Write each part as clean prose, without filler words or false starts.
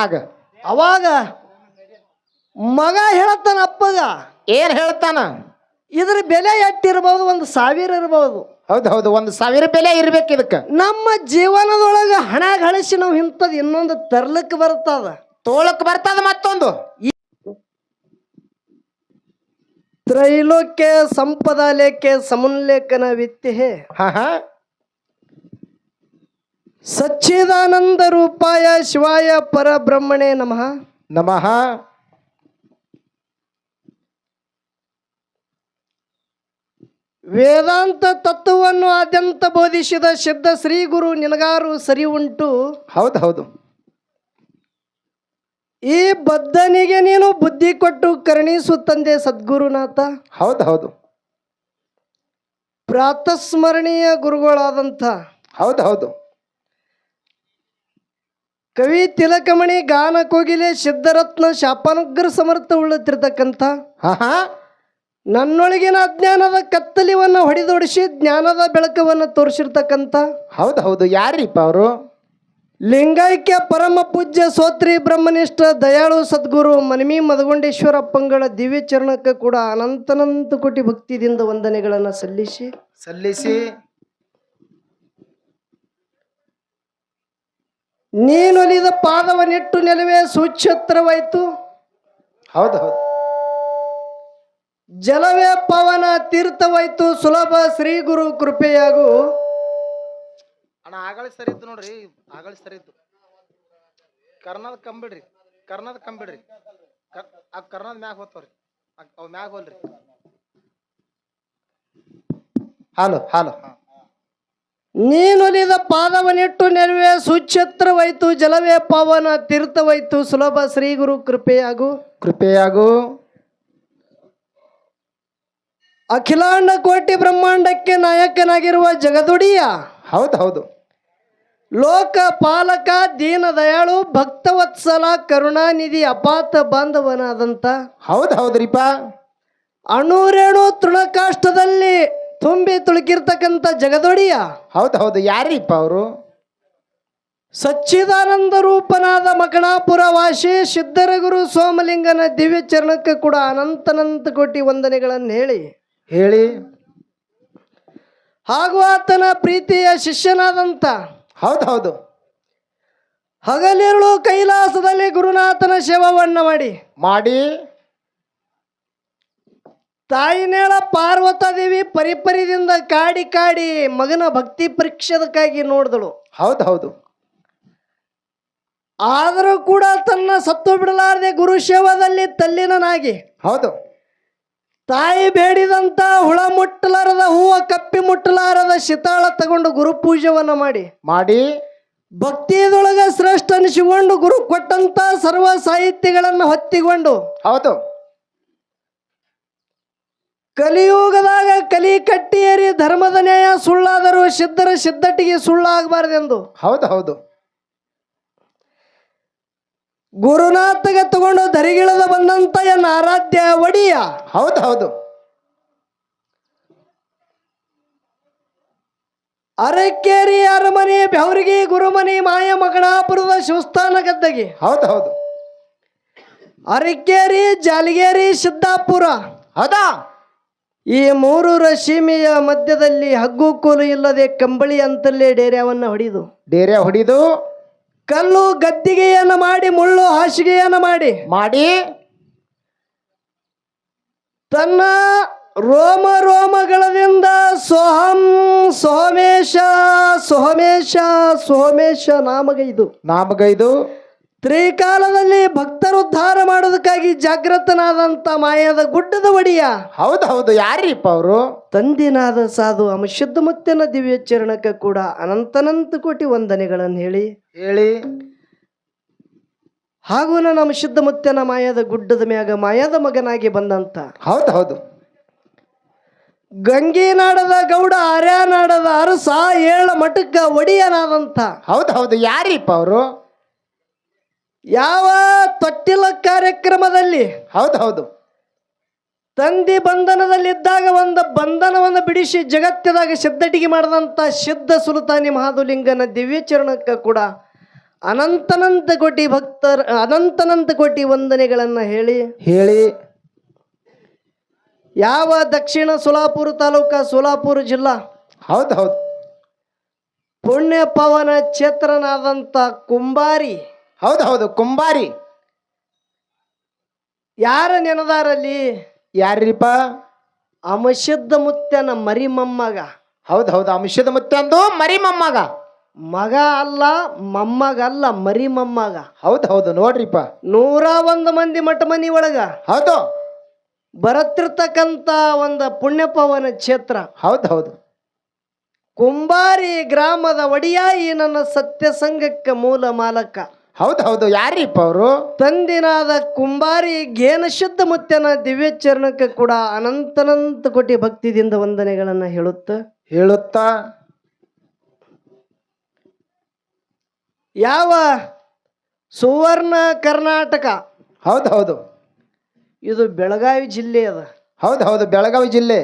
ಆಗ ಅವಾಗ ಮಗ ಹೇಳತ್ತಾನ ಅಪ್ಪಗ, ಏನ್ ಹೇಳ್ತಾನ? ಇದ್ರ ಬೆಲೆ ಎಷ್ಟಿರ್ಬೋದು? 1,000 ಇರ್ಬೋದು. ಹೌದು 1,000 ಬೆಲೆ ಇರ್ಬೇಕು ಇದಕ್ಕ. ನಮ್ಮ ಜೀವನದೊಳಗ ಹಣ ಗಳಿಸಿ ನಾವು ಇಂಥದ್ ಇನ್ನೊಂದು ತರ್ಲಕ್ ಬರ್ತದ, ತೋಳಕ್ ಬರ್ತದ ಮತ್ತೊಂದು. ತ್ರೈಲೋಕ್ಯ ಸಂಪದ ಲೇಖ್ಯ ಸಮುಲ್ಲೇಖನ ವಿತ್ಯೆ ಹಾ ಸಚ್ಚಿದಾನಂದ ರೂಪಾಯ ಶಿವಾಯ ಪರಬ್ರಹ್ಮಣೇ ನಮಃ ನಮಃ. ವೇದಾಂತ ತತ್ವವನ್ನು ಆದ್ಯಂತ ಬೋಧಿಸಿದ ಸಿದ್ಧ ಶ್ರೀ ಗುರು ನಿನಗಾರು ಸರಿ ಉಂಟು. ಹೌದು ಈ ಬದ್ಧನಿಗೆ ನೀನು ಬುದ್ಧಿ ಕೊಟ್ಟು ಕರುಣಿಸು ತಂದೆ ಸದ್ಗುರುನಾಥ. ಹೌದು ಪ್ರಾತಸ್ಮರಣೀಯ ಗುರುಗಳಾದಂಥ ಹೌದು ಕವಿ ತಿಲಕಮಣಿ ಗಾನ ಕೋಗಿಲೆ ಸಿದ್ಧರತ್ನ ಶಾಪಾನುಗ್ರ ಸಮರ್ಥ ಉಳ್ಳತಿರ್ತಕ್ಕಂಥ ಹಾ ನನ್ನೊಳಗಿನ ಅಜ್ಞಾನದ ಕತ್ತಲಿವನ್ನು ಹೊಡೆದೊಡಿಸಿ ಜ್ಞಾನದ ಬೆಳಕವನ್ನು ತೋರಿಸಿರ್ತಕ್ಕಂಥ ಹೌದು ಯಾರಿಪ್ಪ ಅವರು? ಲಿಂಗೈಕ್ಯ ಪರಮ ಪೂಜ್ಯ ಸೋತ್ರಿ ಬ್ರಹ್ಮನಿಷ್ಠ ದಯಾಳು ಸದ್ಗುರು ಮನಮಿ ಮದಗೊಂಡೇಶ್ವರಪ್ಪಂಗಳ ದಿವ್ಯ ಚರಣಕ್ಕೆ ಕೂಡ ಅನಂತನಂತ ಕೋಟಿ ಭಕ್ತಿದಿಂದ ವಂದನೆಗಳನ್ನು ಸಲ್ಲಿಸಿ ನೀನೊಲಿದ ಪಾದವನ್ನಿಟ್ಟು ನೆಲವೇ ಸೂಚ್ಛತ್ರವಾಯಿತು. ಹೌದು ಜಲವೇ ಪವನ ತೀರ್ಥವಾಯ್ತು ಸುಲಭ ಶ್ರೀ ಗುರು ಕೃಪೆಯಾಗು. ಅಣ್ಣ ಆಗಳ್ ಸರಿ ಇತ್ತು ನೋಡ್ರಿ, ಆಗಳ್ ಸರಿ ಇತ್ತು. ಕರ್ನಾದ ಕಂಬಿಡ್ರಿ ಆ ಕರ್ನಾದ ಮ್ಯಾಗ ಹೋಗ್ತಾವ್ರಿ, ಅವ್ ಮ್ಯಾಗ ಹೋಲ್ರಿ. ಹಾಲು ನೀನೊಲಿದ ಪಾದವನ್ನಿಟ್ಟು ನೆಲವೇ ಸೂಚ್ಛತ್ರವಾಯ್ತು ಜಲವೇ ಪವನ ತೀರ್ಥವಾಯ್ತು ಸುಲಭ ಶ್ರೀ ಗುರು ಕೃಪೆಯಾಗು. ಅಖಿಲಾಂಡ ಕೋಟಿ ಬ್ರಹ್ಮಾಂಡಕ್ಕೆ ನಾಯಕನಾಗಿರುವ ಜಗದೊಡಿಯ ಹೌದು ಲೋಕ ಪಾಲಕ ದೀನ ದಯಾಳು ಭಕ್ತವತ್ಸಲ ಕರುಣಾನಿಧಿ ಅಪಾತ ಬಾಂಧವನಾದಂತ ಹೌದ್ರಿಪ್ಪ. ಅಣುರೇಣು ತೃಣಕಾಷ್ಟದಲ್ಲಿ ತುಂಬಿ ತುಳುಕಿರ್ತಕ್ಕಂಥ ಜಗದೊಡಿಯ ಹೌದು ಯಾರಿಪ್ಪ ಅವರು? ಸಚ್ಚಿದಾನಂದ ರೂಪನಾದ ಮಕಣಾಪುರ ವಾಸಿ ಸಿದ್ಧರಗುರು ಸೋಮಲಿಂಗನ ದಿವ್ಯ ಚರಣಕ್ಕೆ ಕೂಡ ಅನಂತನಂತ ಕೋಟಿ ವಂದನೆಗಳನ್ನು ಹೇಳಿ ಹಾಗೂ ಆತನ ಪ್ರೀತಿಯ ಶಿಷ್ಯನಾದಂತ ಹೌದು ಹಗಲಿರುಳು ಕೈಲಾಸದಲ್ಲಿ ಗುರುನಾಥನ ಸೇವವನ್ನ ಮಾಡಿ ತಾಯಿನೇಳ ಪಾರ್ವತಾದೇವಿ ಪರಿಪರಿದಿಂದ ಕಾಡಿ ಮಗನ ಭಕ್ತಿ ಪರೀಕ್ಷದಕ್ಕಾಗಿ ನೋಡಿದಳು. ಹೌದು ಆದರೂ ಕೂಡ ತನ್ನ ಸತ್ತು ಬಿಡಲಾರದೆ ಗುರು ಸೇವದಲ್ಲಿ ತಲ್ಲಿನಾಗಿ ಹೌದು ತಾಯಿ ಬೇಡಿದಂತ ಹುಳ ಮುಟ್ಟಲಾರದ ಹೂವ ಕಪ್ಪಿ ಮುಟ್ಟಲಾರದ ಶಿತಾಳ ತಗೊಂಡು ಗುರು ಪೂಜೆವನ್ನ ಮಾಡಿ ಭಕ್ತಿಯದೊಳಗ ಶ್ರೇಷ್ಠ ಅನಿಸಿಕೊಂಡು ಗುರು ಕೊಟ್ಟಂತ ಸರ್ವ ಸಾಹಿತ್ಯಗಳನ್ನು ಹೊತ್ತಿಕೊಂಡು ಹೌದು ಕಲಿಯುಗದಾಗ ಕಲಿ ಕಟ್ಟಿಯೇರಿ ಧರ್ಮದ ನ್ಯಾಯ ಸುಳ್ಳಾದರೂ ಸಿದ್ಧರ ಸಿದ್ಧಟಿಗೆ ಸುಳ್ಳಾಗಬಾರದೆಂದು ಹೌದು ಗುರುನಾಥಗೆ ತಗೊಂಡು ಧರಿಗಿಳದ ಬಂದಂತ ಎನ್ನ ಆರಾಧ್ಯ ಒಡಿಯ ಹೌದು ಅರಕೇರಿ ಅರಮನೆ ಬೆವರಿಗೆ ಗುರುಮನಿ ಮಾಯ ಮಗಣಾಪುರದ ಶಿವಸ್ಥಾನ ಗದ್ದಗಿ ಹೌದು ಅರಕೇರಿ ಜಾಲಗೇರಿ ಸಿದ್ದಾಪುರ ಹೌದಾ ಈ ಮೂರು ಸೀಮೆಯ ಮಧ್ಯದಲ್ಲಿ ಹಗ್ಗು ಕೋಲು ಇಲ್ಲದೆ ಕಂಬಳಿ ಅಂತಲ್ಲೇ ಡೇರೆ ಹೊಡಿದು ಕಲ್ಲು ಗದ್ದಿಗೆಯನ್ನು ಮಾಡಿ ಮುಳ್ಳು ಹಾಸಿಗೆಯನ್ನು ಮಾಡಿ ತನ್ನ ರೋಮಗಳದಿಂದ ಸೋಮೇಶ ನಾಮಗೈದು ತ್ರಿಕಾಲದಲ್ಲಿ ಭಕ್ತರುದ್ಧಾರ ಮಾಡೋದಕ್ಕಾಗಿ ಜಾಗೃತನಾದಂತ ಮಾಯದ ಗುಡ್ಡದ ಒಡಿಯ ಹೌದು ಯಾರಿಪ್ಪ ಅವರು? ತಂದಿನಾದ ಸಾಧು ಅಮಶುದ್ಧ ಮುತ್ತಿನ ದಿವ್ಯ ಚರಣಕ್ಕೆ ಕೂಡ ಅನಂತನಂತ ಕೋಟಿ ವಂದನೆಗಳನ್ನು ಹೇಳಿ ಹಾಗೂ ನನ್ನ ಅಮಶುದ್ಧ ಮುತ್ತಿನ ಮಾಯದ ಗುಡ್ಡದ ಮ್ಯಾಗ ಮಾಯದ ಮಗನಾಗಿ ಬಂದಂತ ಹೌದು ಗಂಗಿನಾಡದ ಗೌಡ ಆರ್ಯನಾಡದ ಅರಸ ಏಳ ಮಠಕ್ಕ ಒಡಿಯನಾದಂತ ಹೌದು ಯಾರಿಪ್ಪ ಅವರು? ಯಾವ ತೊಟ್ಟಿಲ ಕಾರ್ಯಕ್ರಮದಲ್ಲಿ ಹೌದು ತಂದಿ ಬಂಧನದಲ್ಲಿದ್ದಾಗ ಒಂದು ಬಂಧನವನ್ನು ಬಿಡಿಸಿ ಜಗತ್ತದಾಗ ಸಿದ್ಧಟಿಗೆ ಮಾಡಿದಂತ ಸಿದ್ಧ ಸುಲ್ತಾನಿ ಮಹಾದುಲಿಂಗನ ದಿವ್ಯ ಚರಣಕ್ಕೆ ಕೂಡ ಅನಂತನಂತ ಕೋಟಿ ಭಕ್ತರ ಅನಂತನಂತ ಕೋಟಿ ವಂದನೆಗಳನ್ನ ಹೇಳಿ ಹೇಳಿ ಯಾವ ದಕ್ಷಿಣ ಸೋಲಾಪುರ ತಾಲೂಕ ಸೋಲಾಪುರ ಜಿಲ್ಲಾ ಹೌದು ಹೌದು ಪುಣ್ಯ ಪವನ ಕ್ಷೇತ್ರನಾದಂತ ಕುಂಬಾರಿ ಹೌದು ಹೌದು ಕುಂಬಾರಿ ಯಾರ ನೆನದಾರಲ್ಲಿ ಯಾರ್ರಿಪ್ಪ ಅಮಶುದ್ಧ ಮುತ್ಯನ ಮರಿ ಮೊಮ್ಮಗ. ಹೌದು ಹೌದು ಅಂಶದ ಮುತ್ತಂದು ಮರಿ ಮೊಮ್ಮಗ. ಮಗ ಅಲ್ಲ ಮೊಮ್ಮಗ ಅಲ್ಲ ಮರಿ ಮೊಮ್ಮಗ. ಹೌದು ಹೌದು ನೋಡ್ರಿಪ್ಪ 101 ಮಂದಿ ಮಠ ಮನಿ ಒಳಗ ಹೌದು ಬರತ್ತಿರ್ತಕ್ಕಂತ ಒಂದು ಪುಣ್ಯ ಪವನ ಕ್ಷೇತ್ರ. ಹೌದು ಹೌದು ಕುಂಬಾರಿ ಗ್ರಾಮದ ಒಡೆಯ ಈ ನನ್ನ ಸತ್ಯ ಸಂಘಕ್ಕೆ ಮೂಲ ಮಾಲಕ. ಹೌದು ಹೌದು ಯಾರಿಪ್ಪ ಅವರು ತಂದಿನಾದ ಕುಂಬಾರಿ ಘೇನಶುದ್ಧ ಮುತ್ಯನ ದಿವ್ಯ ಚರಣಕ್ಕೆ ಕೂಡ ಅನಂತನಂತ ಕೋಟಿ ಭಕ್ತಿದಿಂದ ವಂದನೆಗಳನ್ನ ಹೇಳುತ್ತಾ ಯಾವ ಸುವರ್ಣ ಕರ್ನಾಟಕ ಹೌದು ಹೌದು ಇದು ಬೆಳಗಾವಿ ಜಿಲ್ಲೆ ಅದ. ಹೌದು ಹೌದು ಬೆಳಗಾವಿ ಜಿಲ್ಲೆ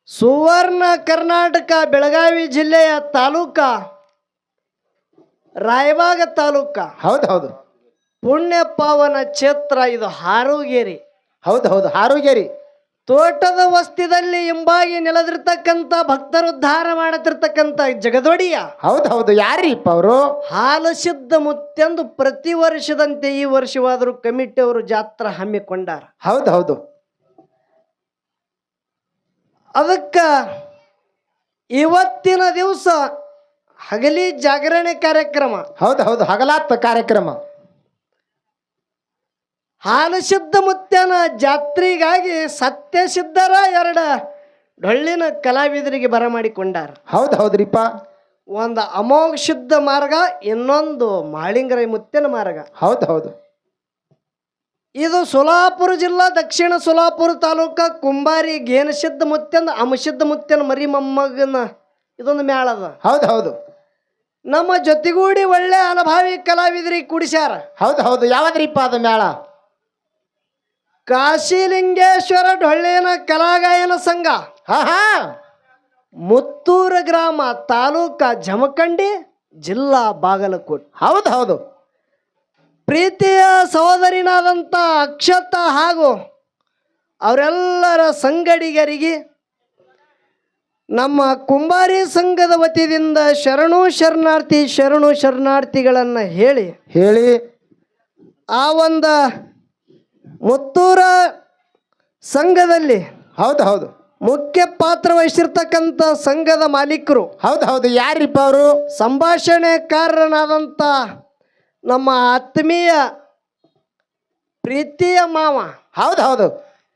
ಸುವರ್ಣ ಕರ್ನಾಟಕ ಬೆಳಗಾವಿ ಜಿಲ್ಲೆಯ ತಾಲೂಕ ರಾಯಬಾಗ ತಾಲೂಕ. ಹೌದು ಹೌದು ಪುಣ್ಯ ಪಾವನ ಕ್ಷೇತ್ರ ಇದು ಹಾರೋಗೇರಿ. ಹೌದು ಹೌದು ಹಾರೋಗೇರಿ ತೋಟದ ವಸ್ತಿದಲ್ಲಿ ಹಿಂಬಾಗಿ ನೆಲೆದಿರ್ತಕ್ಕಂಥ ಭಕ್ತರುದ್ಧಾರ ಮಾಡತಿರ್ತಕ್ಕಂಥ ಜಗದೊಡಿಯ. ಹೌದು ಹೌದು ಯಾರಿಪ್ಪ ಅವರು ಹಾಲು ಸಿದ್ಧ ಮುತ್ತೆಂದು ಪ್ರತಿ ವರ್ಷದಂತೆ ಈ ವರ್ಷವಾದರೂ ಕಮಿಟಿ ಅವರು ಜಾತ್ರಾ ಹಮ್ಮಿಕೊಂಡಾರ. ಹೌದು ಹೌದು ಅದಕ್ಕ ಇವತ್ತಿನ ದಿವಸ ಹಗಲಿ ಜಾಗರಣೆ ಕಾರ್ಯಕ್ರಮ. ಹೌದು ಹೌದು ಹಗಲಾತ್ ಕಾರ್ಯಕ್ರಮ ಹಾಲು ಸಿದ್ಧ ಮುತ್ಯನ ಜಾತ್ರೆಗಾಗಿ ಸತ್ಯ ಸಿದ್ಧರ 2 ಡೊಳ್ಳಿನ ಕಲಾವಿದರಿಗೆ ಬರಮಾಡಿಕೊಂಡಾರ. ಹೌದು ಹೌದ್ರಿಪ್ಪ ಒಂದು ಅಮೋಘ ಸಿದ್ಧ ಮಾರ್ಗ, ಇನ್ನೊಂದು ಮಾಳಿಂಗರಾಯ ಮುತ್ಯನ ಮಾರ್ಗ. ಹೌದು ಹೌದು ಇದು ಸೋಲಾಪುರ ಜಿಲ್ಲಾ ದಕ್ಷಿಣ ಸೋಲಾಪುರ ತಾಲೂಕ ಕುಂಬಾರಿ ಘೇನಸಿದ್ಧ ಮುತ್ಯನ ಅಮಸಿದ್ಧ ಮುತ್ಯನ ಮರಿ ಮೊಮ್ಮಗನ ಇದೊಂದು ಮೇಳ ಅದ. ಹೌದು ಹೌದು ನಮ್ಮ ಜೊತೆಗೂಡಿ ಒಳ್ಳೆ ಅನುಭವಿ ಕಲಾವಿದರಿಗೆ ಕುಡಿಸ್ಯಾರ. ಹೌದು ಹೌದು ಯಾವದ್ರಿಪ್ಪ ಅದು ಮೇಳ ಕಾಶಿಲಿಂಗೇಶ್ವರ ಡೊಳ್ಳಿನ ಕಲಾಗಾಯನ ಸಂಘ ಹಾ ಹಾ ಮುತ್ತೂರು ಗ್ರಾಮ ತಾಲೂಕ ಜಮಖಂಡಿ ಜಿಲ್ಲಾ ಬಾಗಲಕೋಟೆ. ಹೌದು ಹೌದು ಪ್ರೀತಿಯ ಸಹೋದರಿನಾದಂಥ ಅಕ್ಷತಾ ಹಾಗೂ ಅವರೆಲ್ಲರ ಸಂಗಡಿಗರಿಗೆ ನಮ್ಮ ಕುಂಬಾರಿ ಸಂಘದ ವತಿಯಿಂದ ಶರಣು ಶರಣಾರ್ಥಿಗಳನ್ನ ಹೇಳಿ ಆ ಒಂದು ಮುತ್ತೂರ ಸಂಘದಲ್ಲಿ ಹೌದು ಹೌದು ಮುಖ್ಯ ಪಾತ್ರ ವಹಿಸಿರ್ತಕ್ಕಂಥ ಸಂಘದ ಮಾಲೀಕರು. ಹೌದು ಹೌದು ಯಾರಿಪ್ಪ ಅವರು ಸಂಭಾಷಣೆಕಾರನಾದಂಥ ನಮ್ಮ ಆತ್ಮೀಯ ಪ್ರೀತಿಯ ಮಾವ. ಹೌದು ಹೌದು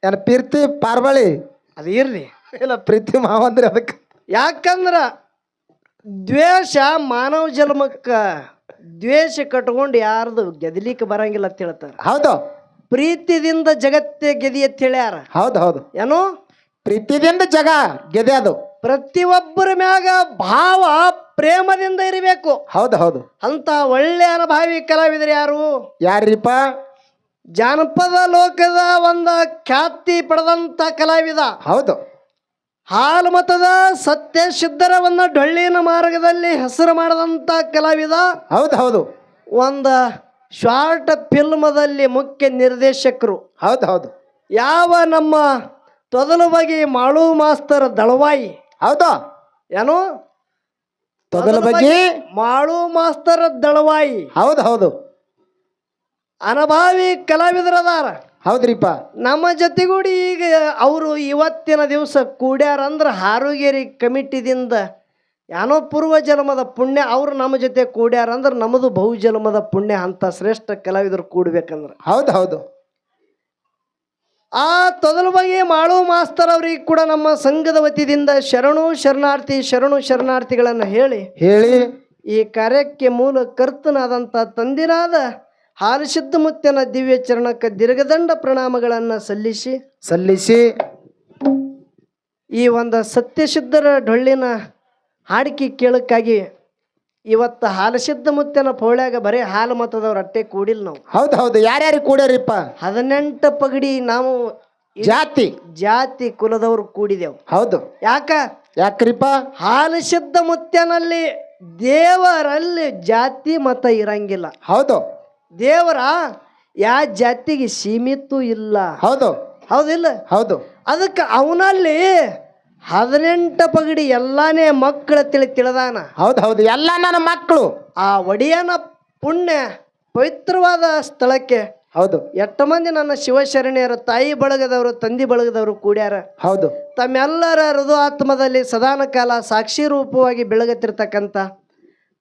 ಏನು ಪ್ರೀತಿ ಪಾರ್ಬಳಿ ಅದು ಇರ್ಲಿ, ಇಲ್ಲ ಪ್ರೀತಿ ಮಾವ ಅಂದ್ರೆ ಅದಕ್ಕೆ ಯಾಕಂದ್ರ ದ್ವೇಷ ಮಾನವ ಜನ್ಮಕ್ಕೆ ದ್ವೇಷ ಕಟ್ಕೊಂಡು ಯಾರ್ದು ಗೆದಲಿಕ್ಕೆ ಬರಂಗಿಲ್ಲ ಅಂತ ಹೇಳ್ತಾರೆ. ಹೌದು ಪ್ರೀತಿದಿಂದ ಜಗತ್ತೇ ಗೆದಿ ಅಂತ ಹೇಳ್ಯಾರ. ಹೌದು ಹೌದು ಏನು ಪ್ರೀತಿದಿಂದ ಜಗ ಗೆದೆ ಅದು ಪ್ರತಿಯೊಬ್ಬರ ಮ್ಯಾಗ ಭಾವ ಪ್ರೇಮದಿಂದ ಇರಬೇಕು. ಹೌದು ಹೌದು ಅಂತ ಒಳ್ಳೆ ಅನುಭವಿ ಕಲಾವಿದರು ಯಾರಿಪ್ಪ ಜಾನಪದ ಲೋಕದ ಒಂದು ಖ್ಯಾತಿ ಪಡೆದಂತ ಕಲಾವಿದ. ಹೌದು ಹಾಲು ಮತದ ಸತ್ಯ ಸಿದ್ಧರ ಒಂದು ಡೊಳ್ಳಿನ ಮಾರ್ಗದಲ್ಲಿ ಹೆಸರು ಮಾಡದಂತ ಕಲಾವಿದ. ಹೌದು ಹೌದು ಒಂದು ಶಾರ್ಟ್ ಫಿಲ್ಮದಲ್ಲಿ ಮುಖ್ಯ ನಿರ್ದೇಶಕರು. ಹೌದು ಹೌದು ಯಾವ ನಮ್ಮ ತೊದಲು ಬಗೆ ಮಾಳು ಮಾಸ್ತರ್ ದಳವಾಯಿ. ಹೌದು ಏನು ತೊದಲ ಬಗ್ಗೆ ಮಾಳು ಮಾಸ್ತರ್ ದಳವಾಯಿ. ಹೌದು ಹೌದು ಅನುಭವಿ ಕಲಾವಿದರದಾರ. ಹೌದ್ರಿಪ್ಪ ನಮ್ಮ ಜೊತೆಗೂಡಿ ಈಗ ಅವರು ಇವತ್ತಿನ ದಿವಸ ಕೂಡ್ಯಾರ ಅಂದ್ರೆ ಹಾರೋಗೇರಿ ಕಮಿಟಿದಿಂದ ಏನೋ ಪೂರ್ವ ಜನ್ಮದ ಪುಣ್ಯ. ಅವರು ನಮ್ಮ ಜೊತೆ ಕೂಡ್ಯಾರ ಅಂದ್ರೆ ನಮ್ಮದು ಬಹುಜನ್ಮದ ಪುಣ್ಯ. ಅಂತ ಶ್ರೇಷ್ಠ ಕಲಾವಿದರು ಕೂಡ್ಬೇಕಂದ್ರೆ ಹೌದು ಹೌದು ಆ ತೊದಲು ಬಗ್ಗೆ ಮಾಳು ಮಾಸ್ತರ್ ಅವ್ರಿಗೆ ಕೂಡ ನಮ್ಮ ಸಂಘದ ವತಿಯಿಂದ ಶರಣು ಶರಣಾರ್ಥಿಗಳನ್ನ ಹೇಳಿ ಈ ಕಾರ್ಯಕ್ಕೆ ಮೂಲ ಕರ್ತನಾದಂಥ ತಂದಿನಾದ ಹಾಲಸಿದ್ಧ ಮುತ್ಯನ ದಿವ್ಯ ಚರಣಕ್ಕೆ ದೀರ್ಘದಂಡ ಪ್ರಣಾಮಗಳನ್ನು ಸಲ್ಲಿಸಿ ಈ ಒಂದು ಸತ್ಯಸಿದ್ಧರ ಡೊಳ್ಳಿನ ಹಾಡಿಕೆ ಕೇಳಕ್ಕಾಗಿ ಇವತ್ತು ಹಾಲಸಿದ್ಧ ಮುತ್ಯನ ಪೌಳ್ಯಾಗ ಬರೀ ಹಾಲು ಮತದವ್ರ ಅಟ್ಟೆ ಕೂಡಿಲ್ಲ ನಾವು. ಹೌದು ಹೌದು ಯಾರ್ಯಾರು ಕೂಡ್ಯಾರಿಪ್ಪ 18 ಪಗಡಿ ನಾವು ಜಾತಿ ಕುಲದವ್ರು ಕೂಡಿದೆವು. ಹೌದು ಯಾಕ್ರಿಪ್ಪ ಹಾಲಸಿದ್ಧ ಮುತ್ಯನಲ್ಲಿ ದೇವರಲ್ಲಿ ಜಾತಿ ಮತ ಇರಂಗಿಲ್ಲ. ಹೌದು ದೇವರ ಯಾವ ಜಾತಿಗೆ ಸೀಮಿತ ಇಲ್ಲ. ಹೌದು ಹೌದಿಲ್ಲ? ಹೌದು ಅದಕ್ಕೆ ಅವನಲ್ಲಿ 18 ಪಗಡಿ ಎಲ್ಲಾನೇ ಮಕ್ಕಳ ತಿಳಿದಾನ. ಹೌದು ಹೌದು ಎಲ್ಲ ನನ್ನ ಮಕ್ಕಳು. ಆ ಒಡೆಯನ ಪುಣ್ಯ ಪವಿತ್ರವಾದ ಸ್ಥಳಕ್ಕೆ ಹೌದು ಎಷ್ಟು ಮಂದಿ ನನ್ನ ಶಿವಶರಣೆಯರು, ತಾಯಿ ಬಳಗದವರು, ತಂದೆ ಬಳಗದವರು ಕೂಡ್ಯಾರ. ಹೌದು ತಮ್ಮೆಲ್ಲರ ಹೃದಯಾತ್ಮದಲ್ಲಿ ಸದಾನ ಕಾಲ ಸಾಕ್ಷಿ ರೂಪವಾಗಿ ಬೆಳಗುತ್ತಿರ್ತಕ್ಕಂಥ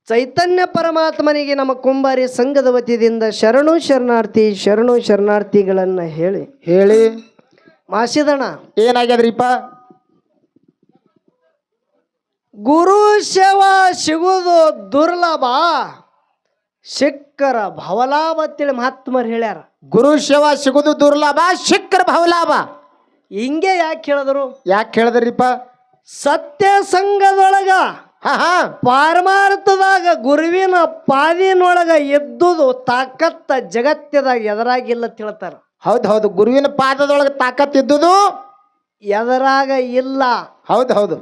ಚೈತನ್ಯ ಪರಮಾತ್ಮನಿಗೆ ನಮ್ಮ ಕುಂಬಾರಿ ಸಂಘದ ವತಿಯಿಂದ ಶರಣು ಶರಣಾರ್ಥಿಗಳನ್ನ ಹೇಳಿ ಮಾಸಿದಣ. ಏನಾಗ್ಯದ್ರಿಪ್ಪ? ಗುರು ಸೇವಾ ಸಿಗುವುದು ದುರ್ಲಭ, ಸಿಕ್ಕರ ಭವಲಾಭ ಅಂತೇಳಿ ಮಹಾತ್ಮರು ಹೇಳ್ಯಾರ. ಗುರು ಸೇವಾ ಸಿಗುದು ದುರ್ಲಭ, ಶಿಖರ ಭವಲಾಭ. ಹಿಂಗೆ ಯಾಕೆ ಹೇಳಿದ್ರು? ಯಾಕೆ ಹೇಳಿದ್ರಿಪ್ಪ? ಸತ್ಯ ಸಂಘದೊಳಗ ಹಾ ಪಾರಮಾರ್ಥದಾಗ ಗುರುವಿನ ಪಾದಿನೊಳಗ ಎದ್ದುದು ತಾಕತ್ತ ಜಗತ್ತದಾಗ ಎದರಾಗಿಲ್ಲ ತಿಳ್ತಾರ. ಹೌದು ಹೌದು ಗುರುವಿನ ಪಾದದೊಳಗೆ ತಾಕತ್ ಇದ್ದುದು ಎದರಾಗ ಇಲ್ಲ. ಹೌದು ಹೌದು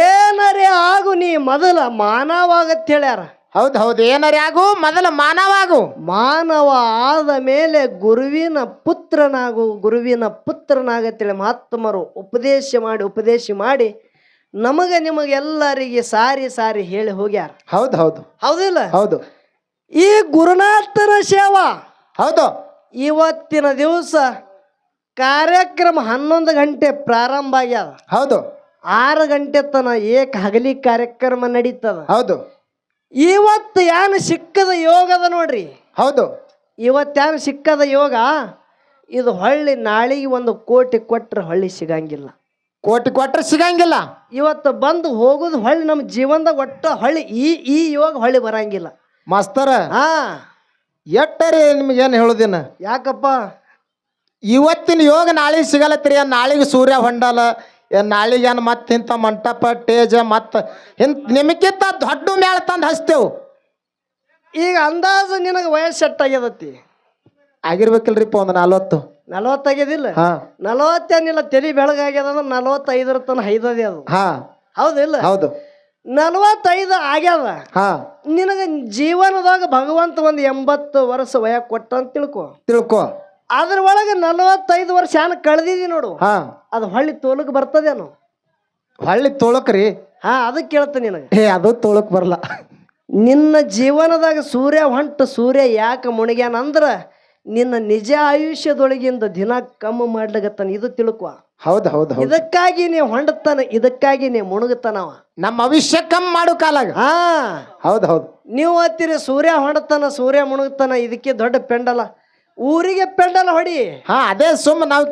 ಏನರೇ ಆಗು ನೀ ಮೊದಲ ಮಾನವಾಗತ್ ಹೇಳ್ಯಾರ. ಹೌದು ಹೌದು ಏನರೇ ಆಗು ಮೊದಲ ಮಾನವಾಗು. ಮಾನವ ಆದ ಮೇಲೆ ಗುರುವಿನ ಪುತ್ರನಾಗತ್ತೇಳಿ ಮಹಾತ್ಮರು ಉಪದೇಶ ಮಾಡಿ ನಿಮಗೆಲ್ಲರಿಗೆ ಸಾರಿ ಹೇಳಿ ಹೋಗ್ಯಾರ. ಹೌದು ಹೌದು ಹೌದಿಲ್ಲ? ಹೌದು ಈ ಗುರುನಾಥನ ಸೇವಾ ಹೌದು ಇವತ್ತಿನ ದಿವಸ ಕಾರ್ಯಕ್ರಮ 11 ಗಂಟೆ ಪ್ರಾರಂಭ ಆಗ್ಯಾದ. ಹೌದು 6 ಗಂಟೆ ತನ ಹಗಲಿ ಕಾರ್ಯಕ್ರಮ ನಡೀತದ. ಹೌದು ಇವತ್ತು ಏನು ಸಿಕ್ಕದ ಯೋಗದ ನೋಡ್ರಿ. ಹೌದು ಇವತ್ತೇನು ಸಿಕ್ಕದ ಯೋಗ ಇದು ಹೊಳ್ಳಿ ನಾಳೆಗೆ 1 ಕೋಟಿ ಕೊಟ್ರೆ ಹೊಳ್ಳಿ ಸಿಗಂಗಿಲ್ಲ. ಕೋಟಿ ಕೊಟ್ರೆ ಸಿಗಂಗಿಲ್ಲ. ಇವತ್ತು ಬಂದು ಹೋಗುದು ಹೊಳ್ಳಿ ನಮ್ಮ ಜೀವನದಾಗ ಒಟ್ಟ ಹೊಳ್ಳಿ ಈ ಯೋಗ ಹೊಳ್ಳಿ ಬರಂಗಿಲ್ಲ. ಮಾಸ್ತರ ಹಾ ಎಟ್ಟರಿ ನಿಮ್ಗೇನು ಹೇಳುದಿನ? ಯಾಕಪ್ಪ? ಇವತ್ತಿನ ಯೋಗ ನಾಳೆಗೆ ಸಿಗಲತ್ರಿ. ನಾಳೆಗೆ ಸೂರ್ಯ ಹೊಂಡಲ, ನಾಳೆಗೆ ಏನು ಮತ್ತೆ ಇಂಥ ಮಂಟಪ ಟೇಜ ಮತ್ತೆ ನಿಮಗಿಂತ ದೊಡ್ಡ ಮೇಳ ತಂದು ಹಚ್ತೇವು. ಈಗ ಅಂದಾಜು ನಿನಗೆ ವಯಸ್ಸು ಎಟ್ಟಾಗ್ಯದತ್ತಿ? ಆಗಿರ್ಬೇಕಿಲ್ರಿಪ್ಪ ಒಂದು 40 ಆಗ್ಯದಿಲ್ಲ? ಹಾ 40 ಏನಿಲ್ಲ, ತಲೆ ಬೆಳಗಾಗ್ಯದ ಅಂದ್ರೆ 45 ತನ ಹೈದದೆ ಅದು. ಹಾ ಹೌದಿಲ್ಲ? ಹೌದು 45 ಆಗ್ಯದ. ಹಾ ನಿನಗೆ ಜೀವನದಾಗ ಭಗವಂತ ಒಂದು 80 ವರ್ಷ ವಯ ಕೊಟ್ಟ ಅಂತ ತಿಳ್ಕೊ. ಅದ್ರ ಒಳಗೆ 45 ವರ್ಷ ಏನ್ ಕಳೆದಿದಿ ನೋಡು, ಹಾ ಅದು ಹೊಳ್ಳಿ ತೋಲಕ್ ಬರ್ತದೇನು? ಹೊಳ್ಳಿ ತೊಳಕ್ರಿ? ಹಾ ಅದಕ್ಕೆ ಕೇಳ್ತ ನಿನಗೆ. ಅದು ತೊಳಕ್ ಬರಲ್ಲ. ನಿನ್ನ ಜೀವನದಾಗ ಸೂರ್ಯ ಯಾಕೆ ಮುಣಿಗ್ಯಾನ ಅಂದ್ರ ನಿನ್ನ ನಿಜ ಆಯುಷ್ಯದೊಳಗಿಂದ ದಿನ ಕಮ್ಮಿ ಮಾಡ್ಲಿಗತ್ತಾನ, ಇದು ತಿಳ್ಕೊ. ಹೌದು ಹೌದು ಇದಕ್ಕಾಗಿ ನೀ ಹೊಂಡತಾನ, ಇದಕ್ಕಾಗಿ ನೀ ಮುಣುಗತಾನವ. ನಮ್ಮ ಭವಿಷ್ಯ ಕಮ್ಮಿ ಮಾಡು ಕಾಲಾಗ. ಹಾ ಹೌದು ಹೌದು ನೀವು ಹತ್ತಿರಿ ಸೂರ್ಯ ಹೊಂಡತಾನ, ಸೂರ್ಯ ಮುಣುಗ್ತಾನ, ಇದಕ್ಕೆ ದೊಡ್ಡ ಪೆಂಡಲ. ಊರಿಗೆ ಪೆಂಡಲ್ ಹೊಡಿ. ಹಾ ಅದೇ ಸುಮ್ಮ ನಾವು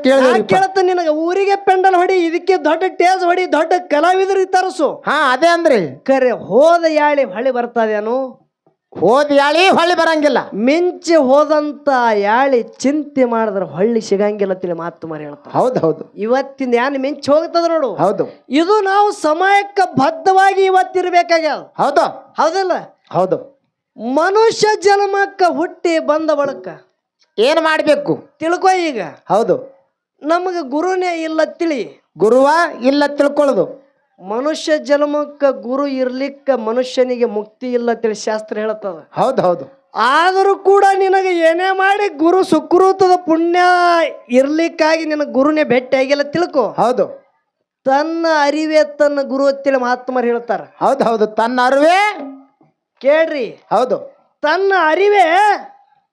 ಕೇಳತ್ತ ನಿನಗ. ಊರಿಗೆ ಪೆಂಡಲ್ ಹೊಡಿ, ಇದಕ್ಕೆ ದೊಡ್ಡ ಟೇಜ್ ಹೊಡಿ, ದೊಡ್ಡ ಕಲಾವಿದರಿಗೆ ತರಸು. ಹಾ ಅದೇ ಅಂದ್ರಿ. ಕರೆ ಹೋದ ಯಾಳಿ ಹೊಳಿ ಬರ್ತದೇನು? ಹೋದ ಯಾಳಿ ಹೊಳ್ಳಿ ಬರಂಗಿಲ್ಲ. ಮಿಂಚಿ ಹೋದಂತ ಯಾಳಿ ಚಿಂತೆ ಮಾಡಿದ್ರೆ ಹೊಳ್ಳಿ ಸಿಗಂಗಿಲ್ಲ ತಿಳಿ ಮಾತುಮಾರಿ ಹೇಳ್ತಾರೆ. ಹೌದು ಹೌದು ಇವತ್ತಿನ ಯಾನ್ ಮಿಂಚಿ ಹೋಗ್ತದ ನೋಡು. ಹೌದು ಇದು ನಾವು ಸಮಯಕ್ಕೆ ಬದ್ಧವಾಗಿ ಇವತ್ತಿರ್ಬೇಕಾಗ್ಯಾವ. ಹೌದು ಹೌದಿಲ್ಲ? ಹೌದು ಮನುಷ್ಯ ಜನ್ಮಕ್ಕ ಹುಟ್ಟಿ ಬಂದ ಬಳಕ ಏನ್ ಮಾಡ್ಬೇಕು ತಿಳ್ಕೊ. ಈಗ ಹೌದು ನಮಗ ಗುರುನೇ ಇಲ್ಲ ತಿಳಿ. ಗುರುವ ಇಲ್ಲ ತಿಳ್ಕೊಳ್ಳೋದು. ಮನುಷ್ಯ ಜನ್ಮಕ್ಕ ಗುರು ಇರ್ಲಿಕ್ಕ ಮನುಷ್ಯನಿಗೆ ಮುಕ್ತಿ ಇಲ್ಲ ತಿಳಿ ಶಾಸ್ತ್ರ ಹೇಳತ್ತದ. ಹೌದು ಹೌದು ಆದರೂ ಕೂಡ ನಿನಗೆ ಏನೇ ಮಾಡಿ ಗುರು ಸುಕೃತದ ಪುಣ್ಯ ಇರ್ಲಿಕ್ಕಾಗಿ ನಿನಗೆ ಗುರುನೇ ಭೇಟಿ ಆಗಿಲ್ಲ ತಿಳ್ಕೊ. ಹೌದು ತನ್ನ ಅರಿವೇ ತನ್ನ ಗುರು ಅಂತೇಳಿ ಮಹಾತ್ಮರು ಹೇಳ್ತಾರ. ಹೌದು ಹೌದು ತನ್ನ ಅರಿವೇ ಕೇಳ್ರಿ. ಹೌದು ತನ್ನ ಅರಿವೇ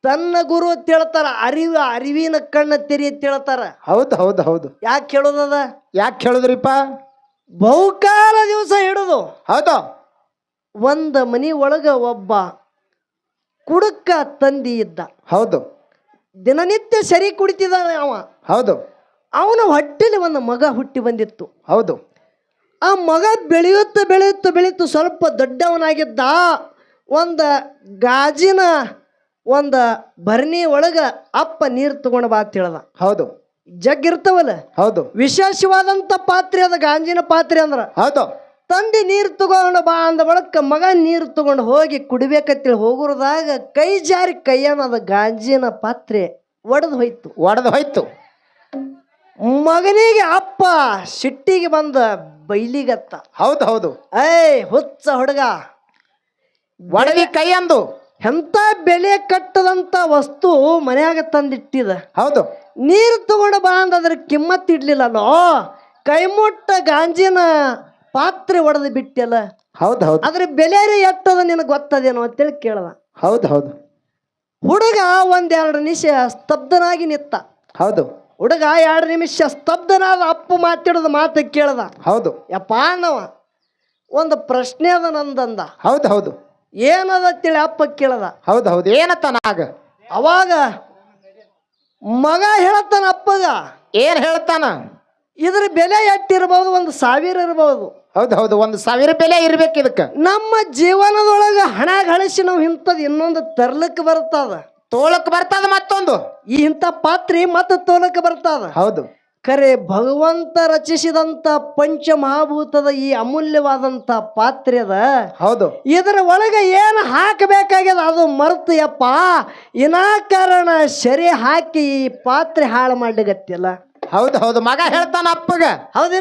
ತನ್ನ ಗುರು ಅಂತ ಹೇಳ್ತಾರ. ಅರಿವಿನ ಕಣ್ಣ ತೆರಿ ಅಂತ ಹೇಳ್ತಾರ. ಹೌದು ಹೌದು ಹೌದು ಯಾಕೆ ಹೇಳೋದದ? ಯಾಕೆ ಹೇಳುದ್ರಿಪ್ಪ? ಬಹುಕಾಲ ದಿವಸ ಹಿಡುದು ಹೌದು ಒಂದ ಮನಿ ಒಳಗ ಒಬ್ಬ ಕುಡುಕ ತಂದಿ ಇದ್ದ. ಹೌದು ದಿನನಿತ್ಯ ಸರಿ ಕುಡಿತಿದ ಅವ. ಹೌದು ಅವನ ಹೊಟ್ಟೆಲಿ ಒಂದು ಮಗ ಹುಟ್ಟಿ ಬಂದಿತ್ತು. ಹೌದು ಆ ಮಗ ಬೆಳೆಯುತ್ತ ಸ್ವಲ್ಪ ದೊಡ್ಡವನಾಗಿದ್ದ. ಗಾಜಿನ ಭರಣಿ ಒಳಗ ಅಪ್ಪ ನೀರು ತಗೊಂಡ ಬಾ ಅಂತ ಹೇಳ್ದ. ಹೌದು ಜಗ್ ಇರ್ತಾವಲ್ಲ, ಹೌದು ವಿಶೇಷವಾದಂತ ಪಾತ್ರೆ ಅದ, ಗಾಂಜಿನ ಪಾತ್ರೆ ಅಂದ್ರ. ಹೌದು ತಂದೆ ನೀರು ತಗೊಂಡು ಬಾ ಅಂದ ಬಳಕ ಮಗ ನೀರು ತಗೊಂಡು ಹೋಗಿ ಕುಡಿಬೇಕಂತೇಳಿ ಹೋಗುರದಾಗ ಕೈ ಜಾರಿ ಕೈಯನ್ನದ ಗಾಂಜಿನ ಪಾತ್ರೆ ಒಡೆದು ಹೋಯ್ತು. ಮಗನಿಗೆ ಅಪ್ಪ ಸಿಟ್ಟಿಗೆ ಬಂದ ಬೈಲಿಗತ್ತ. ಹೌದು ಹೌದು ಏಯ್ ಹುಚ್ಚ ಹುಡುಗ, ಒಡವಿ ಕೈ ಅಂದು ಎಂತ ಬೆಲೆ ಕಟ್ಟದಂತ ವಸ್ತು ಮನ್ಯಾಗ ತಂದಿಟ್ಟಿದ ಹೌದು ನೀರು ತಗೊಂಡು ಬಾ ಅಂದ ಅದ್ರ ಕಿಮ್ಮತ್ ಇಡ್ಲಿಲ್ಲಲ್ಲೋ ಕೈಮುಟ್ಟ ಗಾಂಜಿನ ಪಾತ್ರೆ ಒಡೆದು ಬಿಟ್ಟಲ್ಲ ಹೌದು ಹೌದು ಅದ್ರ ಬೆಲೆ ಎಟ್ಟದ ನಿನಗೆ ಗೊತ್ತದೇನೋ ಅಂತೇಳಿ ಕೇಳ್ದ. ಹೌದು ಹೌದು ಹುಡುಗ ಒಂದೆರಡು ನಿಮಿಷ ಸ್ತಬ್ಧನಾಗಿ ನಿತ್ತ. ಹೌದು ಹುಡುಗ 2 ನಿಮಿಷ ಸ್ತಬ್ಧನಾದ. ಅಪ್ಪ ಮಾತಾಡೋದು ಮಾತು ಕೇಳ್ದ. ಹೌದು ಯಪ್ಪ ಅನ್ನವ ಒಂದು ಪ್ರಶ್ನೆ ಅದ ನಂದಂದ. ಹೌದು ಹೌದು ಏನದ ಅಂತೇಳಿ ಅಪ್ಪ ಕೇಳ್ದ. ಹೌದು ಹೌದು ಏನತ್ತಾನ ಆಗ ಅವಾಗ ಮಗ ಹೇಳತ್ತಾನ ಅಪ್ಪಗ, ಏನ್ ಹೇಳ್ತಾನ? ಇದ್ರ ಬೆಲೆ ಎಷ್ಟಿರ್ಬೋದು? 1,000 ಇರ್ಬೋದು. ಹೌದು ಹೌದು 1,000 ಬೆಲೆ ಇರ್ಬೇಕು ಇದಕ್ಕ. ನಮ್ಮ ಜೀವನದೊಳಗ ಹಣ ಗಳಿಸಿ ನಾವು ಇಂಥದ್ದು ಇನ್ನೊಂದು ತರ್ಲಕ್ಕೆ ಬರ್ತದ, ತೋಳಕ್ ಬರ್ತದ ಮತ್ತೊಂದು ಈ ಇಂಥ ಪಾತ್ರೆ ಮತ್ತೆ ತೋಲಕ್ಕೆ ಬರ್ತದ. ಹೌದು ಖರೆ ಭಗವಂತ ರಚಿಸಿದಂತ ಪಂಚಮಹಾಭೂತದ ಈ ಅಮೂಲ್ಯವಾದಂತ ಪಾತ್ರೆ ಅದ. ಹೌದು ಇದರ ಒಳಗೆ ಏನು ಹಾಕಬೇಕಾಗ್ಯದ ಅದು ಮರ್ತು ಯಪ್ಪ ವಿನಾಕಾರಣ ಸರಿ ಹಾಕಿ ಈ ಪಾತ್ರೆ ಹಾಳು ಮಾಡ್ಲಿಗತ್ತಿಲ್ಲ. ಹೌದು ಹೌದು ಮಗ ಹೇಳ್ತಾನ ಅಪ್ಪಗ. ಹೌದಿಲ್ಲ?